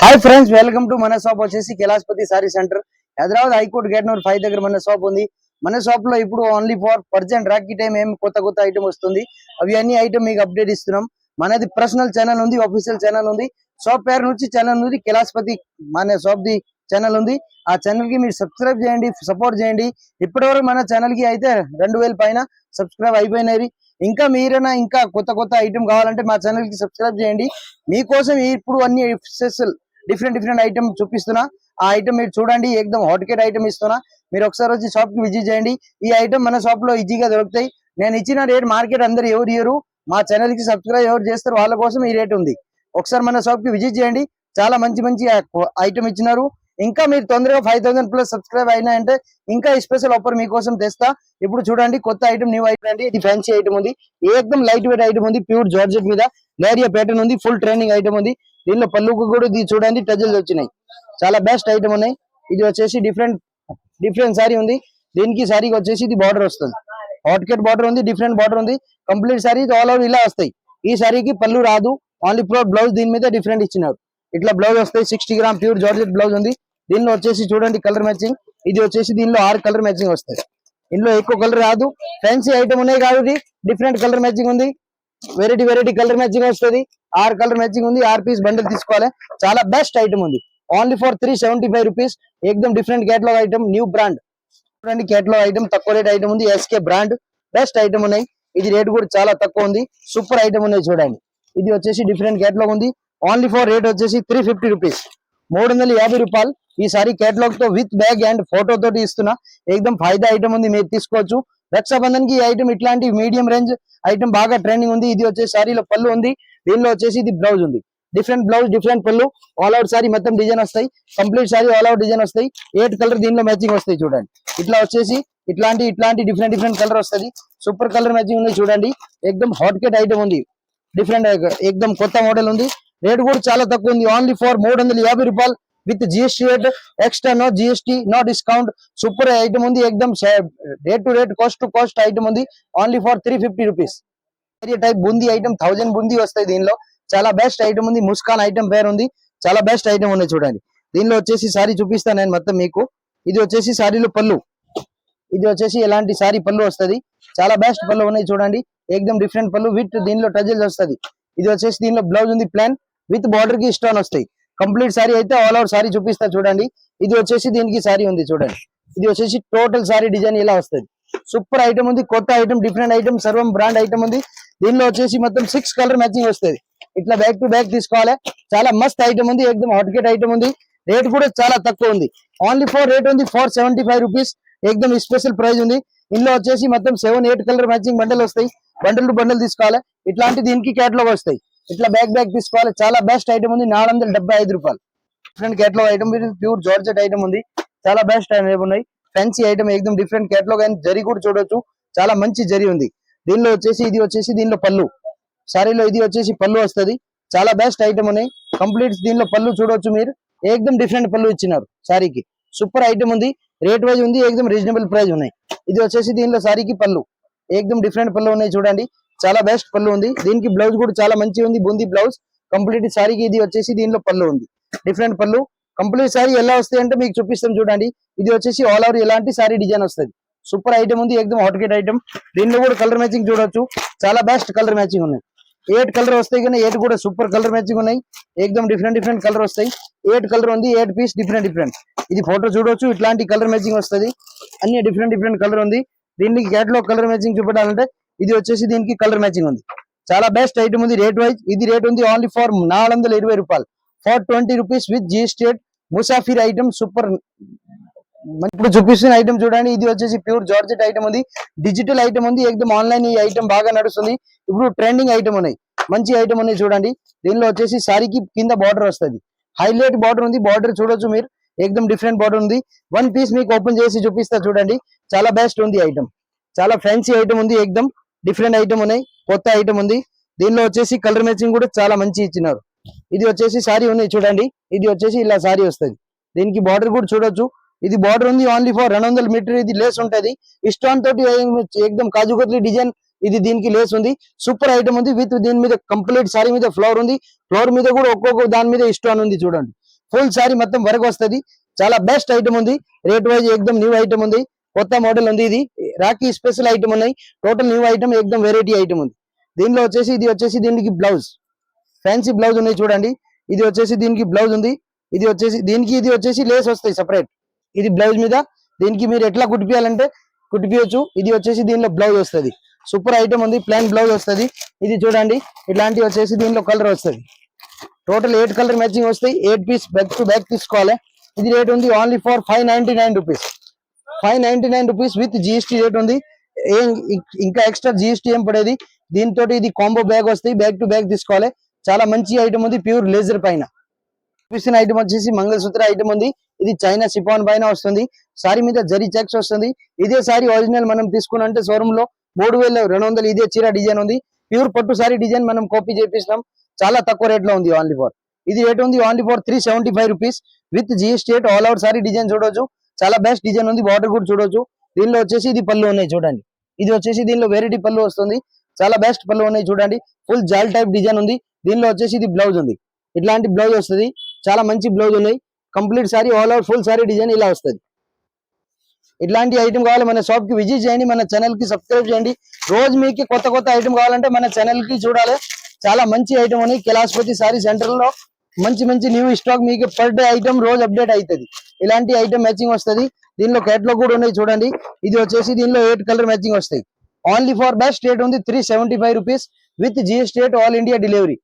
Hi friends, welcome to మన shop వచ్చేసి Kailasapathi sari centre, Hyderabad high court gate number 5 దగ్గర మన షాప్ ఉంది. మన షాప్ లో ఇప్పుడు ఓన్లీ ఫర్ పర్జెంట్ రాఖీ టైం ఏం కొత్త ఐటమ్ వస్తుంది. అవి అన్ని ఐటమ్ మీకు అప్డేట్ ఇస్తున్నాం. మనది పర్సనల్ ఛానల్ ఉంది, ఆఫీషియల్ ఛానల్ ఉంది. షాప్ పేరు నుంచి ఛానల్ ఉంది కైలాసపతి, మన షాప్ ది ఛానల్ ఉంది. ఆ ఛానల్ కి మీరు సబ్స్క్రైబ్ చేయండి, సపోర్ట్ చేయండి. ఇప్పటివరకు మన ఛానల్ కి అయితే 2000 పైన సబ్స్క్రైబ్ అయిపోయినాయి. ఇంకా మీరైనా ఇంకా కొత్త ఐటమ్ కావాలంటే మా ఛానల్ కి సబ్స్క్రైబ్ చేయండి. మీకోసం ఇప్పుడు అన్ని స్పెషల్ డిఫరెంట్ ఐటమ్ చూపిస్తున్నా. ఆ ఐటమ్ మీరు చూడండి, ఏకదమ్ హాట్ కేట్ ఐటమ్ ఇస్తున్నా. మీరు ఒకసారి వచ్చి షాప్ కి విజిట్ చేయండి. ఈ ఐటమ్ మన షాప్ లో ఈజీగా దొరుకుతాయి. నేను ఇచ్చిన రేట్ మార్కెట్ అందరు ఎవరు ఇయ్యరు. మా ఛానల్ కి సబ్స్క్రైబ్ ఎవరు చేస్తారు వాళ్ళ కోసం ఈ రేట్ ఉంది. ఒకసారి మన షాప్ కి విజిట్ చేయండి. చాలా మంచి ఐటమ్ ఇచ్చినారు. ఇంకా మీరు తొందరగా 5000 ప్లస్ సబ్స్క్రైబ్ అయినాయంటే ఇంకా స్పెషల్ ఆఫర్ మీకోసం తెస్తా. ఇప్పుడు చూడండి, కొత్త ఐటమ్, న్యూ ఐటమ్ అండి. ఇది ఫ్యాన్సీ ఐటమ్ ఉంది, ఏకదమ్ లైట్ వెయిట్ ఐటమ్ ఉంది. ప్యూర్ జార్జెట్ మీద లేరియా ప్యాటర్న్ ఉంది. ఫుల్ ట్రైనింగ్ ఐటమ్ ఉంది. దీనిలో పళ్ళుకు కూడా ఇది చూడండి టజల్స్ వచ్చినాయి. చాలా బెస్ట్ ఐటమ్ ఉన్నాయి. ఇది వచ్చేసి డిఫరెంట్ సారీ ఉంది. దీనికి సారీకి వచ్చేసి ఇది బార్డర్ వస్తుంది. హాట్ కేట్ బార్డర్ ఉంది, డిఫరెంట్ బార్డర్ ఉంది. కంప్లీట్ సారీ ఆల్ ఓవర్ ఇలా వస్తాయి. ఈ సారీకి పళ్ళు రాదు, ఓన్లీ ప్యూర్ బ్లౌజ్ దీని మీద డిఫరెంట్ ఇచ్చినారు. ఇట్లా బ్లౌజ్ వస్తాయి. 60 గ్రామ్ ప్యూర్ జార్జెట్ బ్లౌజ్ ఉంది. దీనిలో వచ్చేసి చూడండి కలర్ మ్యాచింగ్. ఇది వచ్చేసి దీనిలో 6 కలర్ మ్యాచింగ్ వస్తాయి. ఇందులో ఎక్కువ కలర్ రాదు. ఫ్యాన్సీ ఐటమ్ ఉన్నాయి కాబట్టి డిఫరెంట్ కలర్ మ్యాచింగ్ ఉంది. వెరైటీ కలర్ మ్యాచింగ్ వస్తుంది. 6 కలర్ మ్యాచింగ్ ఉంది. 6 పీస్ బండిల్ తీసుకోవాలి. చాలా బెస్ట్ ఐటమ్ ఉంది. Only for 375 rupees. ఏకదమ్ different catalogue item, new brand. చూడండి కేటలాగ్ ఐటమ్, తక్కువ రేట్ ఐటమ్ ఉంది. ఎస్కే బ్రాండ్ బెస్ట్ ఐటమ్ ఉన్నాయి. ఇది రేట్ కూడా చాలా తక్కువ ఉంది. సూపర్ ఐటమ్ ఉన్నాయి చూడండి. ఇది వచ్చేసి డిఫరెంట్ కేటలాగ్ ఉంది. ఓన్లీ ఫర్ రేట్ వచ్చేసి 350 రూపీస్, 350 రూపాయలు. ఈ సారీ కేటలాగ్ తో విత్ బ్యాగ్ అండ్ ఫోటో తోటి ఇస్తున్నా. ఏకదమ్ ఫైదా ఐటమ్ ఉంది, మీరు తీసుకోవచ్చు. రక్షాబంధన్ కి ఈ ఐటమ్ ఇట్లాంటి మీడియం రేంజ్ ఐటమ్ బాగా ట్రెండింగ్ ఉంది. ఇది వచ్చేసి సారీలో పళ్ళు ఉంది. దీనిలో వచ్చేసి ఇది బ్లౌజ్ ఉంది. డిఫరెంట్ బ్లౌజ్, డిఫరెంట్ పళ్ళు, ఆల్ అవుట్ సారీ మొత్తం డిజైన్ వస్తాయి. Complete sorry all out design వస్తాయి. 8 కలర్ దీనిలో మ్యాచింగ్ వస్తాయి చూడండి. ఇట్లా వచ్చేసి ఇట్లాంటి డిఫరెంట్ కలర్ వస్తుంది. సూపర్ కలర్ మ్యాచింగ్ ఉంది చూడండి. ఏకదమ్ హాట్ కేట్ ఐటమ్ ఉంది. డిఫరెంట్ ఏకదమ్ కొత్త మోడల్ ఉంది. రేట్ కూడా చాలా తక్కువ ఉంది. ఓన్లీ ఫర్ 350 రూపాయలు with GST rate. Extra no GST, no discount. Super item ఉంది. ఏకదమ్ rate to rate, cost to cost item ఉంది. Only for 350 rupees. టైప్ బూందీ ఐటమ్ 1000 బూందీ వస్తాయి దీనిలో. చాలా బెస్ట్ ఐటమ్ ఉంది. ముస్కాన్ ఐటమ్ పేరు ఉంది. చాలా బెస్ట్ ఐటమ్ ఉంది చూడండి. దీనిలో వచ్చేసి సారీ చూపిస్తాను నేను మొత్తం మీకు. ఇది వచ్చేసి సారీలో పళ్ళు. ఇది వచ్చేసి ఎలాంటి సారీ పళ్ళు వస్తుంది. చాలా బెస్ట్ పళ్ళు ఉన్నాయి చూడండి. ఏకదమ్ డిఫరెంట్ పళ్ళు విత్ దీనిలో టజల్స్ వస్తుంది. ఇది వచ్చేసి దీనిలో బ్లౌజ్ ఉంది ప్లాన్ విత్ బార్డర్ కి స్టోన్ వస్తాయి. కంప్లీట్ సారీ అయితే ఆల్ ఓవర్ సారీ చూపిస్తా చూడండి. ఇది వచ్చేసి దీనికి సారీ ఉంది చూడండి. ఇది వచ్చేసి టోటల్ సారీ డిజైన్ ఇలా వస్తుంది. సూపర్ ఐటమ్ ఉంది. కొత్త ఐటమ్, డిఫరెంట్ ఐటమ్, సర్వం బ్రాండ్ ఐటమ్ ఉంది. దీనిలో వచ్చేసి మొత్తం 6 కలర్ మ్యాచింగ్ వస్తుంది. ఇట్లా బ్యాక్ టు బ్యాక్ తీసుకోవాలి. చాలా మస్త్ ఐటమ్ ఉంది. ఏకదమ్ హాట్ కేట్ ఐటమ్ ఉంది. రేట్ కూడా చాలా తక్కువ ఉంది. ఓన్లీ ఫర్ రేట్ ఉంది 475 రూపీస్. ఏకదమ్ స్పెషల్ ప్రైస్ ఉంది. ఇందులో వచ్చేసి మొత్తం 7-8 కలర్ మ్యాచింగ్ బండల్ వస్తాయి. బండల్ టు బండల్ తీసుకోవాలి. ఇట్లాంటి దీనికి కేటలాగ్ వస్తాయి. ఇట్లా బ్యాక్ తీసుకోవాలి. చాలా బెస్ట్ ఐటమ్ ఉంది. 475 రూపాయలు. Different catalogue item, pure georgette item ఉంది. చాలా బెస్ట్ ఐటమ్ ఉన్నాయి. ఫ్యాన్సీ ఐటమ్, ఏకదమ్ డిఫరెంట్ కేటలాగ్. అండ్ జరీ కూడా చూడొచ్చు, చాలా మంచి జరీ ఉంది. దీనిలో వచ్చేసి ఇది వచ్చేసి దీనిలో పళ్ళు. సారీలో ఇది వచ్చేసి పళ్ళు వస్తుంది. చాలా బెస్ట్ ఐటమ్ ఉన్నాయి. కంప్లీట్ దీనిలో పళ్ళు చూడొచ్చు మీరు. ఏకదమ్ డిఫరెంట్ పళ్ళు ఇచ్చినారు సారీకి. సూపర్ ఐటమ్ ఉంది. రేట్ వైజ్ ఉంది. ఏకదమ్ రీజనబుల్ ప్రైస్ ఉన్నాయి. ఇది వచ్చేసి దీనిలో సారీకి పళ్ళు. ఏకదమ్ డిఫరెంట్ పళ్ళు ఉన్నాయి చూడండి. చాలా బెస్ట్ పళ్ళు ఉంది. దీనికి బ్లౌజ్ కూడా చాలా మంచిగా ఉంది. బూందీ బ్లౌజ్ కంప్లీట్ సారీకి. ఇది వచ్చేసి దీనిలో పళ్ళు ఉంది. డిఫరెంట్ పళ్ళు. కంప్లీట్ సారీ ఎలా వస్తాయి అంటే మీకు చూపిస్తాం చూడండి. ఇది వచ్చేసి ఆల్ ఓవర్ ఇలాంటి సారీ డిజైన్ వస్తుంది. సూపర్ ఐటమ్ ఉంది. ఏకదమ్ హాట్ కేట్ ఐటమ్. దీనిలో కూడా కలర్ మ్యాచింగ్ చూడొచ్చు. చాలా బెస్ట్ కలర్ మ్యాచింగ్ ఉన్నాయి. 8 కలర్ వస్తాయి కానీ 8 కూడా సూపర్ కలర్ మ్యాచింగ్ ఉన్నాయి. ఏకదమ్ డిఫరెంట్ కలర్ వస్తాయి. 8 కలర్ ఉంది. 8 పీస్ డిఫరెంట్. ఇది ఫోటో చూడొచ్చు. ఇట్లాంటి కలర్ మ్యాచింగ్ వస్తుంది. అన్ని డిఫరెంట్ కలర్ ఉంది. దీనికి కేటలాగ్ కలర్ మ్యాచింగ్ చూపెట్టాలంటే ఇది వచ్చేసి దీనికి కలర్ మ్యాచింగ్ ఉంది. చాలా బెస్ట్ ఐటమ్ ఉంది. రేట్ వైజ్ ఇది రేట్ ఉంది ఓన్లీ ఫర్ 420 రూపాయలు. 420 rupees with GST. Musafir item super. ఇప్పుడు చూపిస్తున్న ఐటమ్ చూడండి. ఇది వచ్చేసి ప్యూర్ జార్జెట్ ఐటమ్ ఉంది. డిజిటల్ ఐటమ్ ఉంది. ఏకదమ్ ఆన్లైన్ ఈ ఐటమ్ బాగా నడుస్తుంది. ఇప్పుడు ట్రెండింగ్ ఐటమ్ ఉన్నాయి. మంచి ఐటమ్ ఉన్నాయి చూడండి. దీనిలో వచ్చేసి సారీకి కింద బార్డర్ వస్తుంది. హైలైట్ బార్డర్ ఉంది. బార్డర్ చూడొచ్చు మీరు. ఏకదమ్ డిఫరెంట్ బార్డర్ ఉంది. 1 పీస్ మీకు ఓపెన్ చేసి చూపిస్తా చూడండి. చాలా బెస్ట్ ఉంది ఐటమ్. చాలా ఫ్యాన్సీ ఐటమ్ ఉంది. ఏకదమ్ డిఫరెంట్ ఐటమ్ ఉన్నాయి. కొత్త ఐటమ్ ఉంది. దీనిలో వచ్చేసి కలర్ మ్యాచింగ్ కూడా చాలా మంచి ఇచ్చినారు. ఇది వచ్చేసి సారీ ఉంది చూడండి. ఇది వచ్చేసి ఇలా సారీ వస్తుంది. దీనికి బార్డర్ కూడా చూడొచ్చు. ఇది బార్డర్ ఉంది ఓన్లీ ఫర్ 200 మీటర్. ఇది లేస్ ఉంటది. ఇస్టాన్ తోటి ఏకదమ్ కాజుకత్లీ డిజైన్. ఇది దీనికి లేస్ ఉంది. సూపర్ ఐటమ్ ఉంది. విత్ దీని మీద కంప్లీట్ సారీ మీద ఫ్లవర్ ఉంది. ఫ్లవర్ మీద కూడా ఒక్కొక్క దాని మీద ఇస్టాన్ ఉంది చూడండి. ఫుల్ సారీ మొత్తం వర్క్ వస్తుంది. చాలా బెస్ట్ ఐటమ్ ఉంది. రేట్ వైజ్ ఎక్దమ్ న్యూ ఐటమ్ ఉంది. కొత్త మోడల్ ఉంది. ఇది రాఖీ స్పెషల్ ఐటమ్ ఉన్నాయి. టోటల్ న్యూ ఐటమ్ ఎక్దమ్ వెరైటీ ఐటమ్ ఉంది. దీనిలో వచ్చేసి ఇది వచ్చేసి దీనికి బ్లౌజ్ ఫ్యాన్సీ బ్లౌజ్ ఉన్నాయి చూడండి. ఇది వచ్చేసి దీనికి బ్లౌజ్ ఉంది. ఇది వచ్చేసి దీనికి ఇది వచ్చేసి లేస్ వస్తాయి సెపరేట్. ఇది బ్లౌజ్ మీద దీనికి మీరు ఎట్లా కుట్టిపియాలంటే కుట్టిపియొచ్చు. ఇది వచ్చేసి దీనిలో బ్లౌజ్ వస్తుంది. సూపర్ ఐటమ్ ఉంది. ప్లాన్ బ్లౌజ్ వస్తుంది. ఇది చూడండి ఇట్లాంటివి వచ్చేసి దీనిలో కలర్ వస్తుంది. టోటల్ 8 కలర్ మ్యాచింగ్ వస్తాయి. 8 పీస్ బ్యాక్ టు బ్యాక్ తీసుకోవాలి. ఇది రేట్ ఉంది only for 599 rupees. 599 rupees with GST rate ఉంది. ఇంకా ఎక్స్ట్రా జిఎస్టీ ఏం పడేది. దీంతో ఇది కాంబో బ్యాగ్ వస్తాయి. బ్యాక్ టు బ్యాక్ తీసుకోవాలి. చాలా మంచి ఐటమ్ ఉంది. ప్యూర్ లేజర్ పైన చూపిస్తున్న ఐటమ్ వచ్చేసి మంగళసూత్ర ఐటమ్ ఉంది. ఇది చైనా సిఫాన్ పైన వస్తుంది. సారీ మీద జరీ చెక్స్ వస్తుంది. ఇదే సారీ ఒరిజినల్ మనం తీసుకున్నంటే షోరూమ్ లో 3200 ఇదే చీర డిజైన్ ఉంది. ప్యూర్ పట్టు సారీ డిజైన్ మనం కాపీ చేపిస్తాం. చాలా తక్కువ రేట్ లో ఉంది. ఓన్లీ ఫర్ ఇది రేట్ ఉంది only for 375 rupees with GST. All out sorry design చూడొచ్చు. చాలా బెస్ట్ డిజైన్ ఉంది. బార్డర్ కూడా చూడొచ్చు. దీనిలో వచ్చేసి ఇది పళ్ళు ఉన్నాయి చూడండి. ఇది వచ్చేసి దీనిలో వెరైటీ పళ్ళు వస్తుంది. చాలా బెస్ట్ పళ్ళు ఉన్నాయి చూడండి. ఫుల్ జాల్ టైప్ డిజైన్ ఉంది. దీనిలో వచ్చేసి ఇది బ్లౌజ్ ఉంది. ఇట్లాంటి బ్లౌజ్ వస్తుంది. చాలా మంచి బ్లౌజ్ ఉన్నాయి. Complete sorry all out full sorry design ఇలా వస్తుంది. ఇట్లాంటి ఐటమ్ కావాలి మన షాప్ కి విజిట్ చేయండి. మన ఛానల్ కి సబ్స్క్రైబ్ చేయండి. రోజు మీకు కొత్త కొత్త ఐటమ్ కావాలంటే మన ఛానల్ కి చూడాలి. చాలా మంచి ఐటమ్ ఉన్నాయి. కైలాసపతి సారీ సెంటర్ లో మంచి మంచి న్యూ స్టాక్ మీకు పర్ డే ఐటమ్ రోజు అప్డేట్ అవుతుంది. ఇలాంటి ఐటమ్ మ్యాచింగ్ వస్తుంది. దీనిలో కేటలాగ్ కూడా ఉన్నాయి చూడండి. ఇది వచ్చేసి దీనిలో 8 కలర్ మ్యాచింగ్ వస్తాయి. ఓన్లీ ఫర్ బెస్ట్ రేట్ ఉంది 375 rupees with GST all India delivery.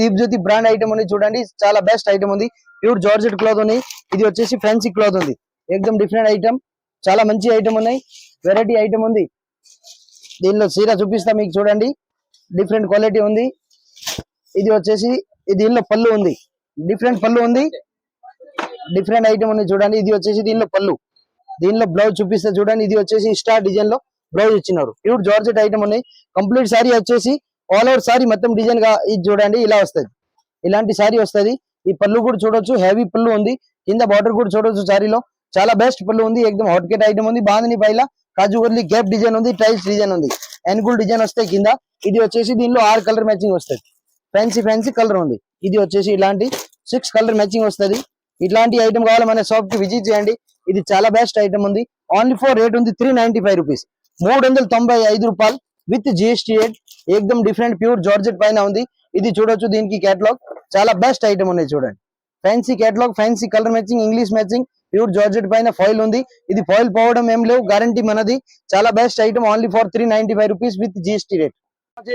Deep Jyoti brand item ఉంది చూడండి. చాలా బెస్ట్ ఐటమ్ ఉంది. ప్యూర్ జార్జెట్ క్లాత్ ఉన్నాయి. ఇది వచ్చేసి ఫ్యాన్సీ క్లాత్ ఉంది. ఎక్దమ్ డిఫరెంట్ ఐటమ్. చాలా మంచి ఐటమ్ ఉన్నాయి. వెరైటీ ఐటమ్ ఉంది. దీనిలో చీర చూపిస్తా మీకు చూడండి. డిఫరెంట్ క్వాలిటీ ఉంది. ఇది వచ్చేసి దీనిలో పళ్ళు ఉంది. డిఫరెంట్ పళ్ళు ఉంది. డిఫరెంట్ ఐటమ్ ఉంది చూడండి. ఇది వచ్చేసి దీనిలో పళ్ళు. దీనిలో బ్లౌజ్ చూపిస్తా చూడండి. ఇది వచ్చేసి స్టార్ డిజైన్ లో బ్లౌజ్ ఇచ్చినారు. ప్యూర్ జార్జెట్ ఐటమ్ ఉన్నాయి. కంప్లీట్ సారీ వచ్చేసి ఆల్ ఓవర్ సారీ మొత్తం డిజైన్ గా ఇది చూడండి ఇలా వస్తుంది. ఇలాంటి సారీ వస్తుంది. ఈ పళ్ళు కూడా చూడొచ్చు. హెవీ పళ్ళు ఉంది. కింద బార్డర్ కూడా చూడొచ్చు. సారీలో చాలా బెస్ట్ పళ్ళు ఉంది. ఎక్దమ్ హాట్ కేట్ ఐటమ్ ఉంది. బాందని పైల కాజుగర్లి గ్యాప్ డిజైన్ ఉంది. టైల్స్ డిజైన్ ఉంది. ఎన్గుల్ డిజైన్ వస్తాయి కింద. ఇది వచ్చేసి దీనిలో 6 కలర్ మ్యాచింగ్ వస్తుంది. ఫ్యాన్సీ కలర్ ఉంది. ఇది వచ్చేసి ఇలాంటి 6 కలర్ మ్యాచింగ్ వస్తుంది. ఇట్లాంటి ఐటమ్ కావాలి మన షాప్ కి విజిట్ చేయండి. ఇది చాలా బెస్ట్ ఐటమ్ ఉంది. ఓన్లీ ఫర్ రేట్ ఉంది 395 రూపీస్. 395 రూపాయలు విత్ జిఎస్టీ రేట్. ఎక్దమ్ డిఫరెంట్ ప్యూర్ జార్జెట్ పైన ఉంది. ఇది చూడొచ్చు. దీనికి కేటలాగ్ చాలా బెస్ట్ ఐటమ్ ఉన్నాయి చూడండి. Fancy catalogue, fancy colour matching, English matching, pure georgette పైన ఫాయిల్ ఉంది. ఇది ఫాయిల్ పోవడం ఏం లేవు. గ్యారంటీ మనది. చాలా best item only for 395 rupees with GST rate.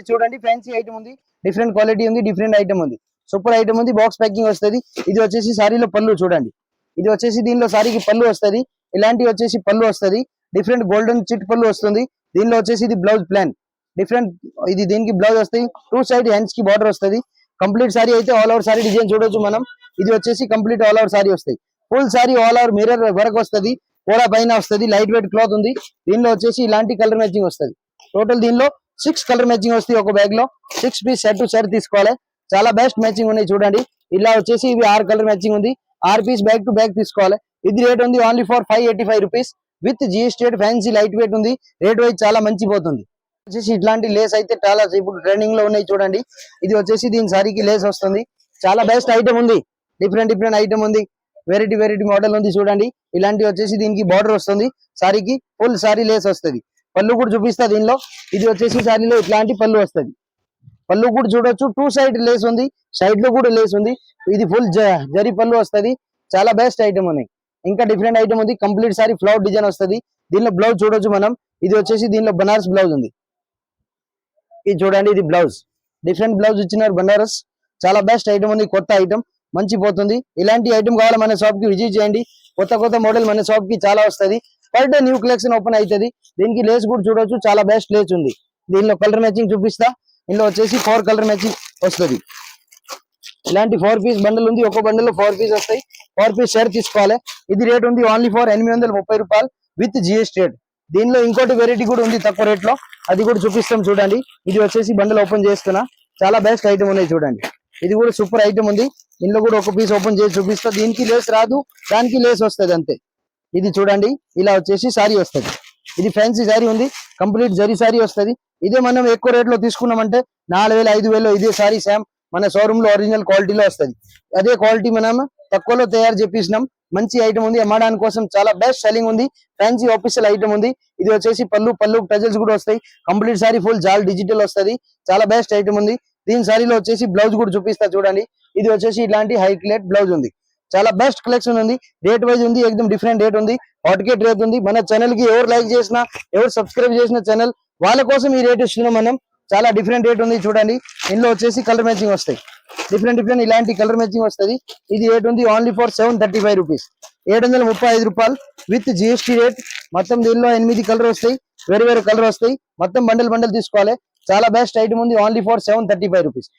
చూడండి ఫ్యాన్సీ ఐటమ్ ఉంది. డిఫరెంట్ క్వాలిటీ ఉంది. డిఫరెంట్ ఐటమ్ ఉంది. సూపర్ ఐటమ్ ఉంది. బాక్స్ ప్యాకింగ్ వస్తుంది. ఇది వచ్చేసి సారీలో పళ్ళు చూడండి. ఇది వచ్చేసి దీనిలో సారీకి పళ్ళు వస్తుంది. ఇలాంటివి వచ్చేసి పళ్ళు వస్తుంది. డిఫరెంట్ గోల్డెన్ చిట్ పళ్ళు వస్తుంది. దీనిలో వచ్చేసి ఇది బ్లౌజ్ ప్లాన్ డిఫరెంట్. ఇది దీనికి బ్లౌజ్ వస్తాయి. 2 సైడ్ హ్యాండ్స్ కి బార్డర్ వస్తుంది. కంప్లీట్ సారీ అయితే ఆల్ ఓవర్ సారీ డిజైన్ చూడొచ్చు మనం. ఇది వచ్చేసి కంప్లీట్ ఆల్ ఓవర్ సారీ వస్తాయి. Full sorry all over mirror work వస్తుంది. కూడా పైన వస్తుంది. లైట్ వెయిట్ క్లాత్ ఉంది. దీనిలో వచ్చేసి ఇలాంటి కలర్ మ్యాచింగ్ వస్తుంది. టోటల్ దీనిలో 6 కలర్ మ్యాచింగ్ వస్తాయి. ఒక బ్యాగ్ లో 6 పీస్ సెట్ టు సెట్ తీసుకోవాలి. చాలా బెస్ట్ మ్యాచింగ్ ఉన్నాయి చూడండి. ఇలా వచ్చేసి ఇవి 6 కలర్ మ్యాచింగ్ ఉంది. 6 పీస్ బ్యాగ్ టు బ్యాగ్ తీసుకోవాలి. ఇది రేట్ ఉంది only for 585 rupees with GST. Fancy light weight ఉంది. రేట్ వైజ్ చాలా మంచి పోతుంది. వచ్చేసి ఇట్లాంటి లేస్ అయితే చాలా ఇప్పుడు ట్రెండింగ్ లో ఉన్నాయి చూడండి. ఇది వచ్చేసి దీని సారీకి లేస్ వస్తుంది. చాలా బెస్ట్ ఐటమ్ ఉంది. డిఫరెంట్ ఐటమ్ ఉంది. వెరైటీ మోడల్ ఉంది చూడండి. ఇలాంటి వచ్చేసి దీనికి బార్డర్ వస్తుంది. సారీకి ఫుల్ సారీ లేస్ వస్తుంది. పళ్ళు కూడా చూపిస్తా దీనిలో. ఇది వచ్చేసి సారీలో ఇట్లాంటి పళ్ళు వస్తుంది. పళ్ళు కూడా చూడొచ్చు. 2 సైడ్ లేస్ ఉంది. సైడ్ లో కూడా లేస్ ఉంది. ఇది ఫుల్ జరీ పళ్ళు వస్తుంది. చాలా బెస్ట్ ఐటమ్ ఉన్నాయి. ఇంకా డిఫరెంట్ ఐటమ్ ఉంది. కంప్లీట్ సారీ ఫ్లవర్ డిజైన్ వస్తుంది. దీనిలో బ్లౌజ్ చూడొచ్చు మనం. ఇది వచ్చేసి దీనిలో బనారస్ బ్లౌజ్ ఉంది. ఇది చూడండి. ఇది బ్లౌజ్ డిఫరెంట్ బ్లౌజ్ ఇచ్చినారు బనారస్. చాలా బెస్ట్ ఐటమ్ ఉంది. కొత్త ఐటమ్ మంచి పోతుంది. ఇలాంటి ఐటమ్ కావాలి మన షాప్ కి విజిట్ చేయండి. కొత్త మోడల్ మన షాప్ కి చాలా వస్తుంది. Per day new collection open అవుతుంది. దీనికి లేస్ కూడా చూడొచ్చు. చాలా బెస్ట్ లేస్ ఉంది. దీనిలో కలర్ మ్యాచింగ్ చూపిస్తా. ఇందులో వచ్చేసి 4 కలర్ మ్యాచింగ్ వస్తుంది. ఇలాంటి 4 పీస్ బండల్ ఉంది. ఒక బండల్ లో 4 పీస్ వస్తాయి. 4 పీస్ షేర్ తీసుకోవాలి. ఇది రేట్ ఉంది ఓన్లీ ఫర్ 830 రూపాయలు విత్ జిఎస్టీ రేట్. దీనిలో ఇంకోటి వెరైటీ కూడా ఉంది తక్కువ రేట్ లో. అది కూడా చూపిస్తాం చూడండి. ఇది వచ్చేసి బండల్ ఓపెన్ చేస్తున్నా. చాలా బెస్ట్ ఐటమ్ ఉన్నాయి చూడండి. ఇది కూడా సూపర్ ఐటమ్ ఉంది. ఇందులో కూడా ఒక పీస్ ఓపెన్ చేసి చూపిస్తా. దీనికి లేస్ రాదు. దానికి లేస్ వస్తుంది అంతే. ఇది చూడండి. ఇలా వచ్చేసి సారీ వస్తుంది. ఇది ఫ్యాన్సీ సారీ ఉంది. కంప్లీట్ జరీ సారీ వస్తుంది. ఇదే మనం ఎక్కువ రేట్ లో తీసుకున్నామంటే 4000 5000 ఇదే సారీ సేమ్ మన షోరూమ్ లో ఒరిజినల్ క్వాలిటీలో వస్తది. అదే క్వాలిటీ మనం తక్కువలో తయారు చేపిస్తున్నాం. మంచి ఐటమ్ ఉంది, అమ్మడానికి కోసం చాలా బెస్ట్ సెల్లింగ్ ఉంది. ఫ్యాన్సీ ఆఫీషియల్ ఐటమ్ ఉంది. ఇది వచ్చేసి పళ్ళు టజల్స్ కూడా వస్తాయి. కంప్లీట్ సారీ ఫుల్ జాల్ డిజిటల్ వస్తది. చాలా బెస్ట్ ఐటమ్ ఉంది. దీని సారీలో వచ్చేసి బ్లౌజ్ కూడా చూపిస్తా చూడండి. ఇది వచ్చేసి ఇలాంటి హైక్లెట్ బ్లౌజ్ ఉంది. చాలా బెస్ట్ కలెక్షన్ ఉంది. రేట్ వైజ్ ఉంది, ఎక్దమ్ డిఫరెంట్ రేట్ ఉంది. హాట్కేట్ రేట్ ఉంది. మన ఛానల్ కి ఎవరు లైక్ చేసినా, ఎవరు సబ్స్క్రైబ్ చేసిన ఛానల్ వాళ్ళ కోసం ఈ రేట్ ఇస్తున్నాం మనం. చాలా డిఫరెంట్ రేట్ ఉంది చూడండి. ఇందులో వచ్చేసి కలర్ మ్యాచింగ్ వస్తాయి. డిఫరెంట్ ఇలాంటి కలర్ మ్యాచింగ్ వస్తుంది. ఇది రేట్ ఉంది ఓన్లీ ఫర్ 735 రూపీస్, 735 రూపాయలు విత్ జిఎస్టీ రేట్. మొత్తం దీనిలో 8 కలర్ వస్తాయి, వేరే కలర్ వస్తాయి. మొత్తం బండల్ తీసుకోవాలి. చాలా బెస్ట్ ఐటమ్ ఉంది ఓన్లీ ఫర్ 735 రూపీస్.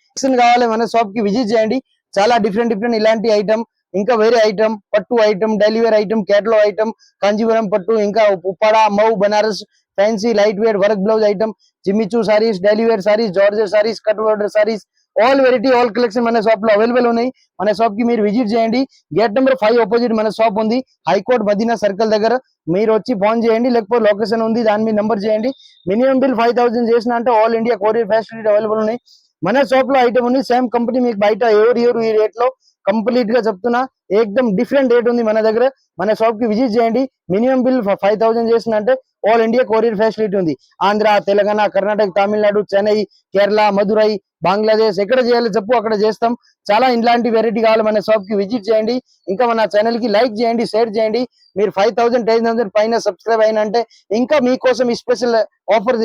కావాలి మన షాప్ కి విజిట్ చేయండి. చాలా డిఫరెంట్ ఇలాంటి ఐటమ్, ఇంకా వేరే ఐటమ్, పట్టు item, daily wear item, catalogue item, Kanjeevaram పట్టు, ఇంకా Uppada, Mau, Banaras, fancy light wear work blouse item, Jimmy Choo saris, daily wear saris, georgette saris, cut border saris, all variety all collection మన షాప్ లో అవైలబుల్ ఉన్నాయి. మన షాప్ కి మీరు విజిట్ చేయండి. గేట్ నెంబర్ 5 ఆపోజిట్ మన షాప్ ఉంది. హైకోర్ట్ మదీనా సర్కిల్ దగ్గర. మీరు వచ్చి ఫోన్ చేయండి, లేకపోతే లొకేషన్ ఉంది దాని మీద నంబర్ చేయండి. మినిమం బిల్ 5000 చేసిన అంటే all India courier facility available ఉన్నాయి. మన షాప్ లో ఐటమ్ ఉంది. సేమ్ కంపెనీ మీకు బయట ఎవరు ఈ రేట్ లో కంప్లీట్ గా చెప్తున్నా. ఏకదమ్ డిఫరెంట్ రేట్ ఉంది మన దగ్గర. మన షాప్ కి విజిట్ చేయండి. మినిమం బిల్ 5000 చేసిన అంటే ఆల్ ఇండియా కొరియర్ ఫెసిలిటీ ఉంది. ఆంధ్ర, తెలంగాణ, కర్ణాటక, తమిళనాడు, చెన్నై, కేరళ, మదురై, బంగ్లాదేశ్ ఎక్కడ చేయాలో చెప్పు అక్కడ చేస్తాం. చాలా ఇలాంటి వెరైటీ కావాలి మన షాప్ కి విజిట్ చేయండి. ఇంకా మన ఛానల్ కి లైక్ చేయండి, షేర్ చేయండి. మీరు 5000 10,000 పైన సబ్స్క్రైబ్ అయినంటే ఇంకా మీకోసం ఈ స్పెషల్ ఆఫర్,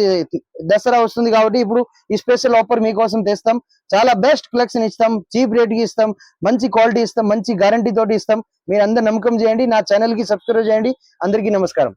దసరా వస్తుంది కాబట్టి ఇప్పుడు ఈ స్పెషల్ ఆఫర్ మీకోసం తెస్తాం. చాలా బెస్ట్ కలెక్షన్ ఇస్తాం, చీప్ రేట్ కి ఇస్తాం, మంచి క్వాలిటీ ఇస్తాం, మంచి గ్యారంటీ తోటి ఇస్తాం. మీరు అందరు నమ్మకం చేయండి. నా ఛానల్ కి సబ్స్క్రైబ్ చేయండి. అందరికీ నమస్కారం.